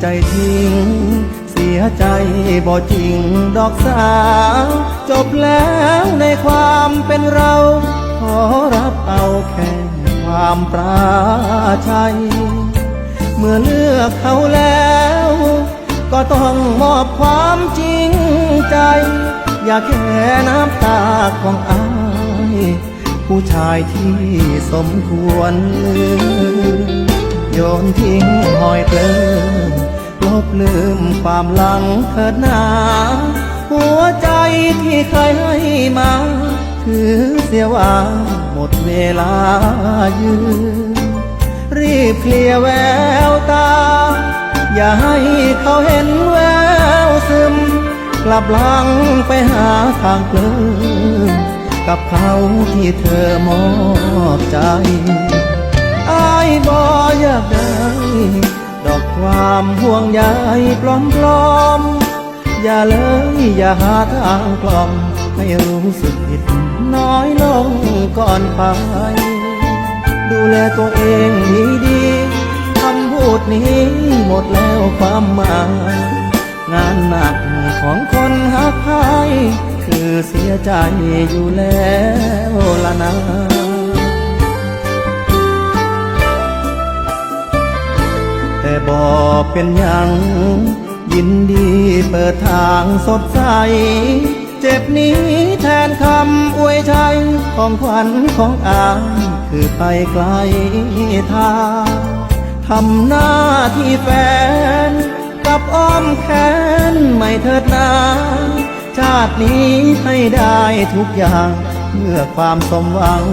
ใจทิ้งเสียใจบ่จริงดอกสาวจบแล้วในความเป็นเราขอรับเอาแค่ความปราชัยเมื่อเลือกเขาแล้วก็ต้องมอบความจริงใจอย่าแค่น้ำตาของอายผู้ชายที่สมควรลืมโยนทิ้งหอยเกลิมลบลืมความหลังเถิดหนาหัวใจที่เคยให้มาถือเสียว่าหมดเวลายืนรีบเคลียร์แววตาอย่าให้เขาเห็นแววซึมกลับหลังไปหาทางเพลินกับเขาที่เธอมอบใจอ้ายบ่อยากได้ดอกความห่วงใยปลอมๆอย่าเลยอย่าหาทางกล่อมให้รู้สึกผิดน้อยลงก่อนไปดูแลตัวเองดีๆคำพูดนี้หมดแล้วความหมายงานหนักของคนหักใครคือเสียใจอยู่แล้วล่ะนะแต่บอกเป็นอย่างยินดีเปิดทางสดใสเจ็บนี้แทนคำอวยชัยของขวัญของอายคือไปไกลทางทำหน้าที่แฟนกับอ้อมแขนไม่เถิดนาชาตินี้ให้ได้ทุกอย่างเพื่อความสมหวัง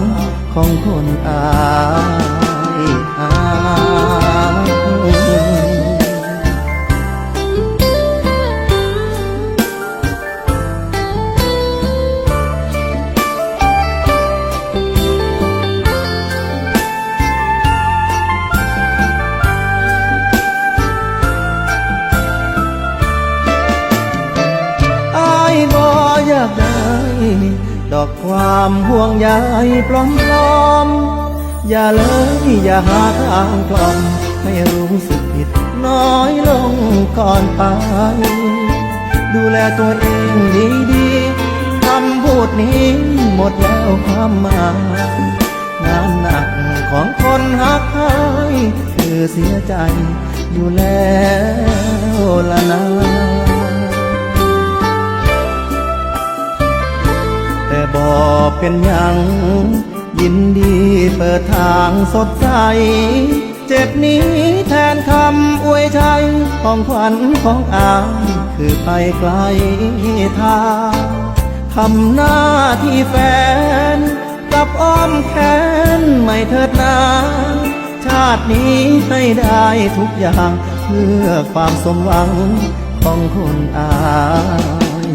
ของคนอายอยากได้ดอกความห่วงใยปลอมๆอย่าเลยอย่าหาทางกล่อมให้รู้สึกผิดน้อยลงก่อนไปดูแลตัวเองดีๆคำพูดนี้หมดแล้วความหมายงานหนักของคนหักใครคือเสียใจอยู่แล้วล่ะนะแต่บอกเป็นอย่างยินดีเปิดทางสดใสเจ็บนี้แทนคำอวยชัยของขวัญของอายคือไปไกลทางทำหน้าที่แฟนกับอ้อมแขนไม่เถิดนาชาตินี้ให้ได้ทุกอย่างเพื่อความสมหวังของคนอาย